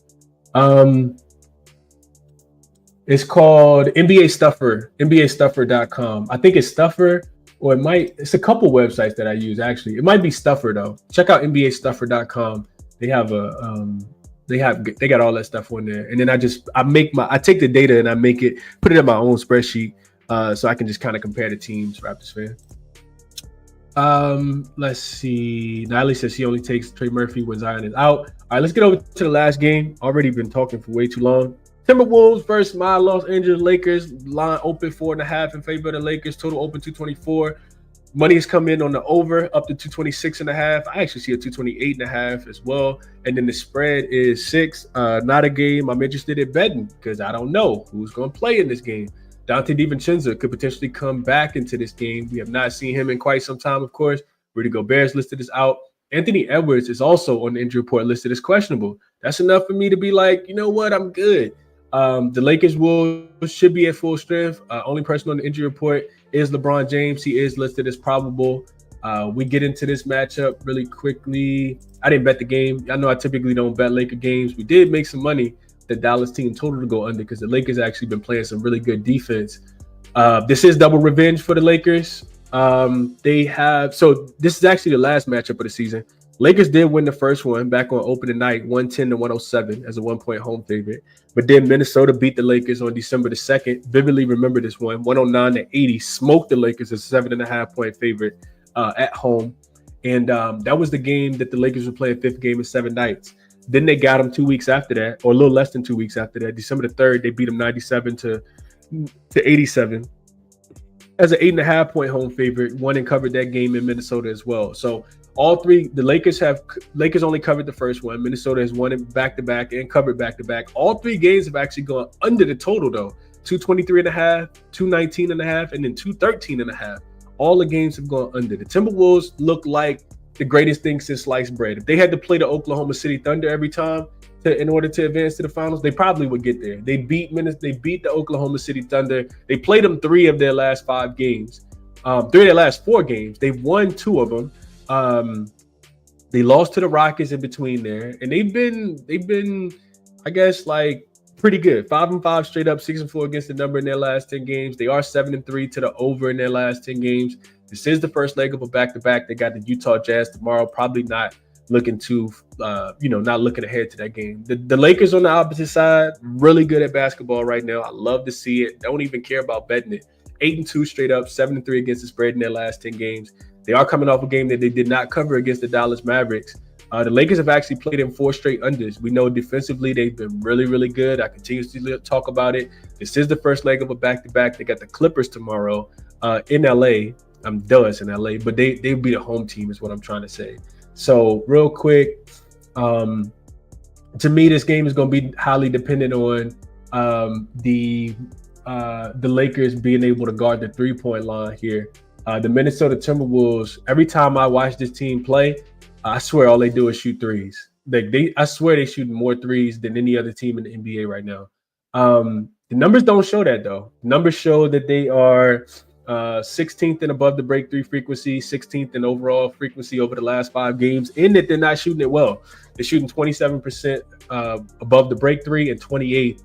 A: It's called NBA Stuffer, NBAstuffer.com. I think it's Stuffer, or it's a couple websites that I use actually. It might be Stuffer though. Check out NBAstuffer.com. They have they got all that stuff on there. And then I take the data and I put it in my own spreadsheet so I can just kind of compare the teams, Raptors fan. Let's see. Natalie says she only takes Trey Murphy when Zion is out. All right, let's get over to the last game. Already been talking for way too long. Timberwolves versus my Los Angeles Lakers. Line open 4.5 in favor of the Lakers. Total open 224. Money has come in on the over up to 226.5. I actually see a 228.5 as well. And then the spread is 6. Not a game I'm interested in betting because I don't know who's going to play in this game. Dante DiVincenzo could potentially come back into this game. We have not seen him in quite some time, of course. Rudy Gobert's listed as out. Anthony Edwards is also on the injury report listed as questionable. That's enough for me to be like, you know what, I'm good. The Lakers should be at full strength. Only person on the injury report is LeBron James. He is listed as probable. We get into this matchup really quickly. I didn't bet the game. I know I typically don't bet Laker games. We did make some money. The Dallas team total to go under because the Lakers actually been playing some really good defense. This is double revenge for the Lakers. This is actually the last matchup of the season. Lakers did win the first one back on opening night, 110-107 as a 1-point home favorite. But then Minnesota beat the Lakers on December the 2nd. Vividly remember this one, 109-80, smoked the Lakers as a 7.5-point favorite at home. And that was the game that the Lakers were playing 5th game in 7 nights. Then they got them 2 weeks after that, or a little less than 2 weeks after that. December the 3rd, they beat them 97-87 as an 8.5-point home favorite. Won and covered that game in Minnesota as well. So all three, the Lakers only covered the first one. Minnesota has won it back-to-back and covered back-to-back. All 3 games have actually gone under the total though. 223.5, 219.5, and then 213.5. All the games have gone under. The Timberwolves look like the greatest thing since sliced bread. If they had to play the Oklahoma City Thunder every time in order to advance to the finals, they probably would get there. They beat the Oklahoma City Thunder. They played them 3 of their last 5 games. 3 of their last 4 games. They've won 2 of them. They lost to the Rockets in between there, and they've been, I guess, like pretty good. 5-5 straight up, 6-4 against the number in their last 10 games. They are 7-3 to the over in their last 10 games. This is the first leg of a back-to-back. They got the Utah Jazz tomorrow. Probably not looking not looking ahead to that game. The Lakers on the opposite side, really good at basketball right now. I love to see it. Don't even care about betting it. 8-2 straight up, 7-3 against the spread in their last 10 games. They are coming off a game that they did not cover against the Dallas Mavericks. The Lakers have actually played in 4 straight unders. We know defensively they've been really, really good. I continuously talk about it. This is the first leg of a back-to-back. They got the Clippers tomorrow in LA. I'm Dallas in LA, but they'll be the home team is what I'm trying to say. So real quick, to me, this game is going to be highly dependent on the Lakers being able to guard the 3-point line here. The Minnesota Timberwolves, every time I watch this team play, I swear all they do is shoot threes. I swear they shoot more threes than any other team in the NBA right now. The numbers don't show that though. Numbers show that they are 16th and above the break 3 frequency, 16th in overall frequency over the last 5 games, and that they're not shooting it well. They're shooting 27% above the break 3 and 26,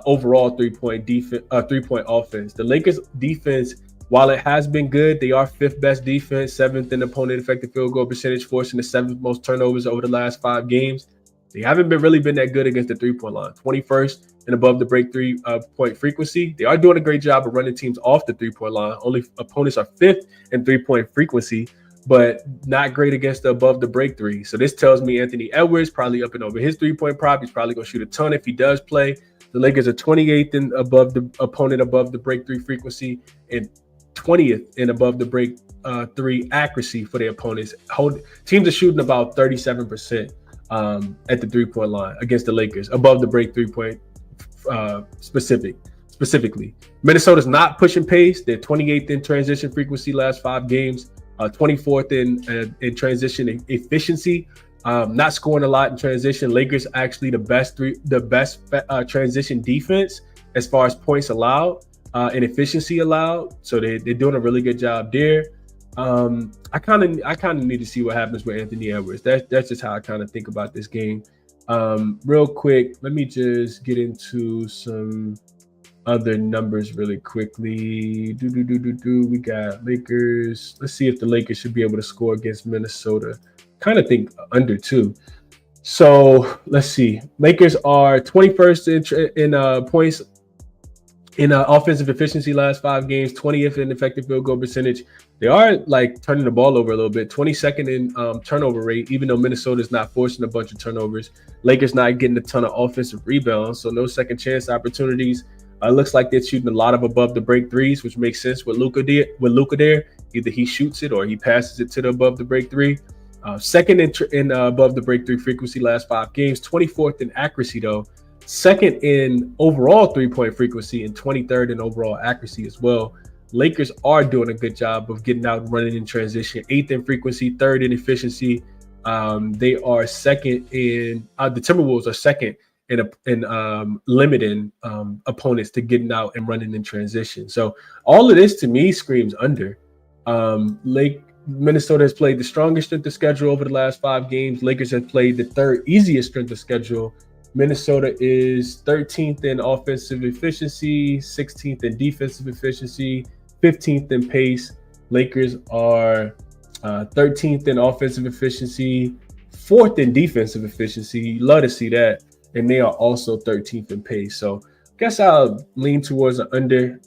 A: overall 3-point defense, 3-point offense. The Lakers defense, while it has been good, they are 5th best defense, 7th in opponent effective field goal percentage, forcing the 7th most turnovers over the last 5 games. They haven't really been that good against the 3-point line. 21st and above the break 3-point frequency. They are doing a great job of running teams off the 3-point line. Only opponents are 5th in 3-point frequency, but not great against the above the break 3. So this tells me Anthony Edwards probably up and over his 3-point prop. He's probably going to shoot a ton if he does play. The Lakers are 28th in above the opponent above the break 3 frequency and 20th in above the break 3 accuracy for their opponents. Teams are shooting about 37% at the 3-point line against the Lakers, above the break 3-point specifically. Minnesota's not pushing pace. They're 28th in transition frequency last 5 games, 24th in transition efficiency. Not scoring a lot in transition. Lakers actually the best transition defense as far as points allowed and efficiency allowed. So they're doing a really good job there. I kind of need to see what happens with Anthony Edwards. That's just how I kind of think about this game. Real quick, let me just get into some other numbers really quickly. We got Lakers. Let's see if the Lakers should be able to score against Minnesota. Kind of think under 2. So let's see. Lakers are 21st in points in offensive efficiency last 5 games, 20th in effective field goal percentage. They are like turning the ball over a little bit, 22nd in turnover rate, even though Minnesota's not forcing a bunch of turnovers. Lakers not getting a ton of offensive rebounds, so no second chance opportunities. Looks like they're shooting a lot of above the break threes, which makes sense with Luka there. Either he shoots it or he passes it to the above the break three. Second in above the break three frequency last 5 games, 24th in accuracy though. Second in overall 3-point frequency and 23rd in overall accuracy as well. Lakers are doing a good job of getting out and running in transition. 8th in frequency, 3rd in efficiency. They are second in the Timberwolves are second in limiting opponents to getting out and running in transition. So all of this to me screams under. Minnesota has played the strongest strength of schedule over the last 5 games. Lakers have played the 3rd easiest strength of schedule. Minnesota is 13th in offensive efficiency, 16th in defensive efficiency, 15th in pace. Lakers are 13th in offensive efficiency, 4th in defensive efficiency. You love to see that. And they are also 13th in pace. So I guess I'll lean towards an under.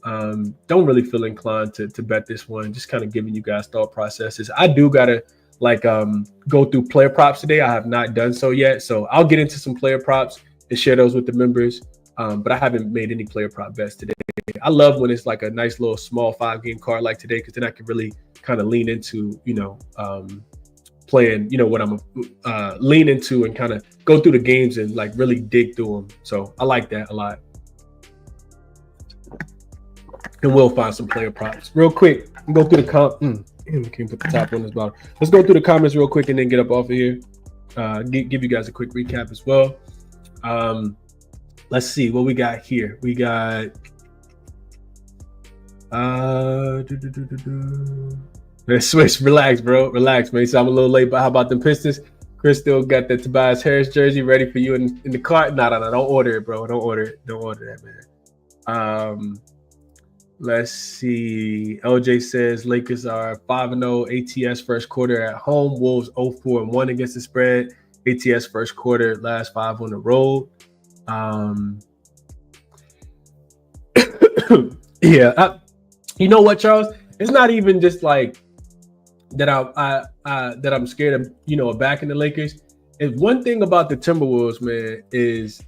A: Don't really feel inclined to bet this one. Just kind of giving you guys thought processes. I do got to go through player props today. I have not done so yet. So I'll get into some player props and share those with the members. But I haven't made any player prop bets today. I love when it's like a nice little small 5-game card like today, because then I can really kind of lean into, playing, what I'm lean into and kind of go through the games and like really dig through them. So I like that a lot. And we'll find some player props real quick. Go through the we can put the top on this bottom. Let's go through the comments real quick and then get up off of here. Give you guys a quick recap as well. Let's see what we got here. We got Switch. Relax, bro. Relax, man. So I'm a little late, but how about them Pistons? Chris still got the Tobias Harris jersey ready for you in the cart. No. Don't order it, bro. Don't order it. Don't order that, man. Let's see. LJ says Lakers are 5-0 ATS first quarter at home. Wolves 0-4-1 against the spread. ATS first quarter, last 5 on the road. Yeah. You know what, Charles? It's not even just like that that I'm scared of, backing the Lakers. And one thing about the Timberwolves, man, is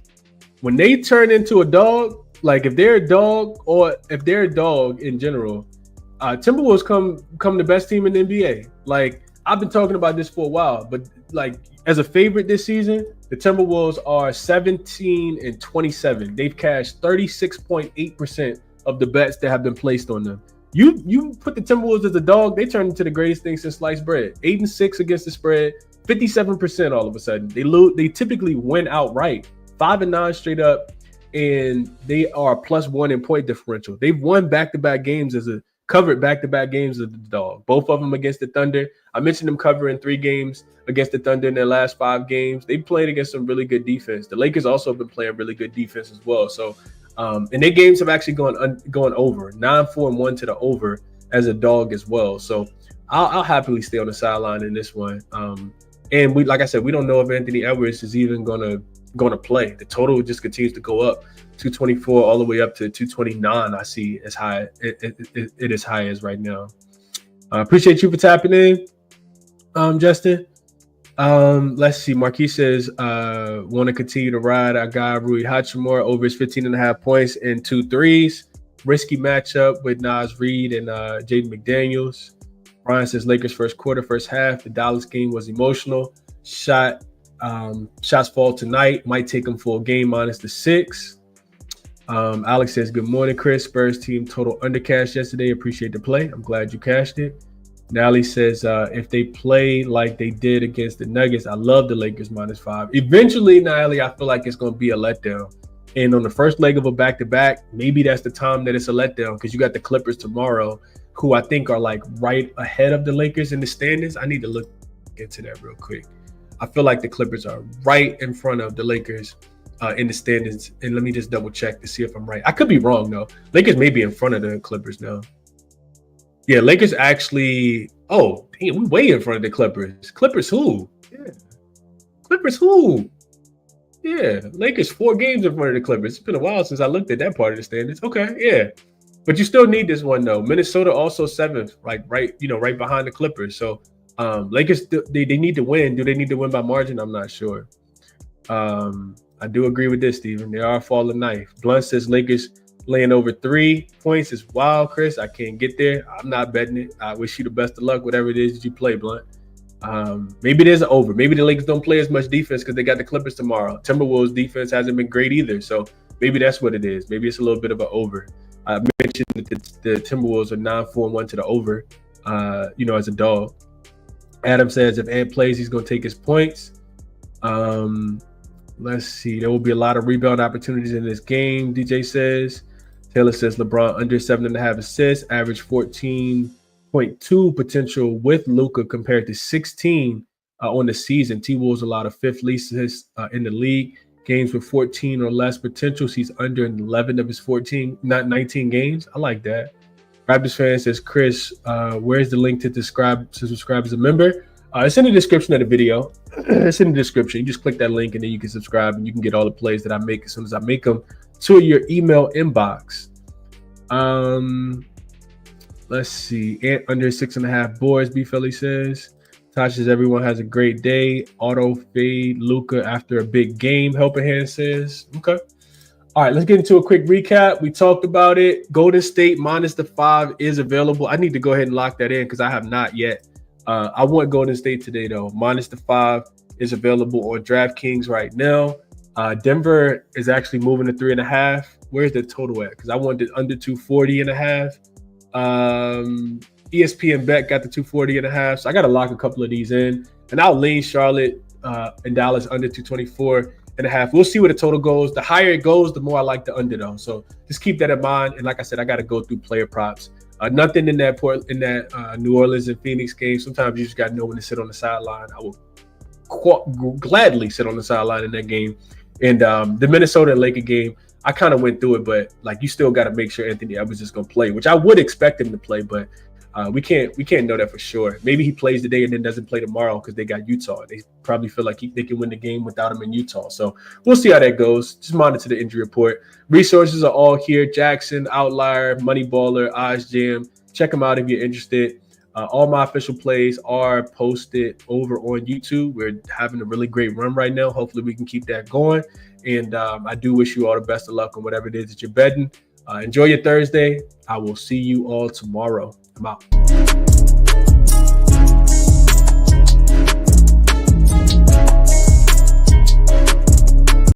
A: when they turn into a dog, like if they're a dog or if they're a dog in general, Timberwolves come the best team in the NBA. Like I've been talking about this for a while, but like as a favorite this season, the Timberwolves are 17-27. They've cashed 36.8% of the bets that have been placed on them. You put the Timberwolves as a dog, they turn into the greatest thing since sliced bread. 8-6 against the spread, 57% all of a sudden. They typically win outright. 5-9 straight up. And they are +1 in point differential. They've won back-to-back games covered back-to-back games as the dog. Both of them against the Thunder. I mentioned them covering 3 games against the Thunder in their last 5 games. They played against some really good defense. The Lakers also have been playing really good defense as well. So, and their games have actually gone over 9-4-1 to the over as a dog as well. So, I'll happily stay on the sideline in this one. And like I said, we don't know if Anthony Edwards is even going to play. The total just continues to go up, 224 all the way up to 229. I see as high it is high as right now. Appreciate you for tapping in, Justin. Let's see. Marquis says want to continue to ride our guy Rui Hachimura over his 15.5 points and 2 threes. Risky matchup with Naz Reid and Jaden McDaniels. Brian says Lakers first quarter, first half. The Dallas game was emotional. Shots fall tonight. Might take them for a game minus the 6. Alex says, good morning, Chris. Spurs team total undercash yesterday. Appreciate the play. I'm glad you cashed it. Nally says, if they play like they did against the Nuggets, I love the Lakers -5. Eventually, Nally, I feel like it's going to be a letdown. And on the first leg of a back-to-back, maybe that's the time that it's a letdown, because you got the Clippers tomorrow, who I think are like right ahead of the Lakers in the standings. I need to look into that real quick. I feel like the Clippers are right in front of the Lakers in the standings. And let me just double check to see if I'm right. I could be wrong though. Lakers may be in front of the Clippers now. Yeah, Lakers actually. Oh, damn, we way in front of the Clippers. Clippers who? Yeah. Clippers who? Yeah, Lakers 4 games in front of the Clippers. It's been a while since I looked at that part of the standings. Okay, yeah. But you still need this one though. Minnesota also 7th, like right behind the Clippers. So Lakers they need to win. Do they need to win by margin? I'm not sure. I do agree with this, Steven. They are a falling knife. Blunt says Lakers laying over 3 points is wild, Chris. I can't get there. I'm not betting it. I wish you the best of luck, whatever it is that you play, Blunt. Maybe there's an over. Maybe the Lakers don't play as much defense because they got the Clippers tomorrow. Timberwolves defense hasn't been great either. So maybe that's what it is. Maybe it's a little bit of an over. I mentioned that the Timberwolves are 9-4-1 to the over, as a dog. Adam says if Ant plays, he's going to take his points. Let's see. There will be a lot of rebound opportunities in this game, DJ says. Taylor says LeBron under 7.5 assists, average 14.2 potential with Luka compared to 16 on the season. T-Wolves allowed a 5th least assist in the league. Games with 14 or less potentials. He's under 11 of his 14, not 19 games. I like that. Raptors fan says, Chris, where's the link to subscribe as a member? It's in the description of the video. It's in the description. You just click that link and then you can subscribe and you can get all the plays that I make as soon as I make them to your email inbox. Let's see. Ant under 6.5 boards, B. Philly says. Tosh says everyone has a great day. Auto fade Luka after a big game. Helping Hand says. Okay. All right, let's get into a quick recap. We talked about it. Golden State minus the 5 is available. I need to go ahead and lock that in because I have not yet. I want Golden State today, though. Minus the 5 is available on DraftKings right now. Denver is actually moving to 3.5. Where's the total at? Because I wanted under 240.5. ESPN Bet got the 240.5. So I got to lock a couple of these in. And I'll lean Charlotte and Dallas under 224.5. We'll see where the total goes. The higher it goes, the more I like the under, though. So just keep that in mind. And like I said, I got to go through player props. Nothing in that New Orleans and Phoenix game. Sometimes you just got to know when to sit on the sideline. I will gladly sit on the sideline in that game. And the Minnesota and Laker game, I kind of went through it, but like you still got to make sure Anthony Edwards is going to play, which I would expect him to play, but we can't know that for sure. Maybe he plays today and then doesn't play tomorrow because they got Utah. They probably feel like they can win the game without him in Utah. So we'll see how that goes. Just monitor the injury report. Resources are all here. jaXon, Outlier, Moneyballer, Odds Jam. Check them out if you're interested. All my official plays are posted over on YouTube. We're having a really great run right now. Hopefully we can keep that going. And I do wish you all the best of luck on whatever it is that you're betting. Enjoy your Thursday. I will see you all tomorrow. I'm out.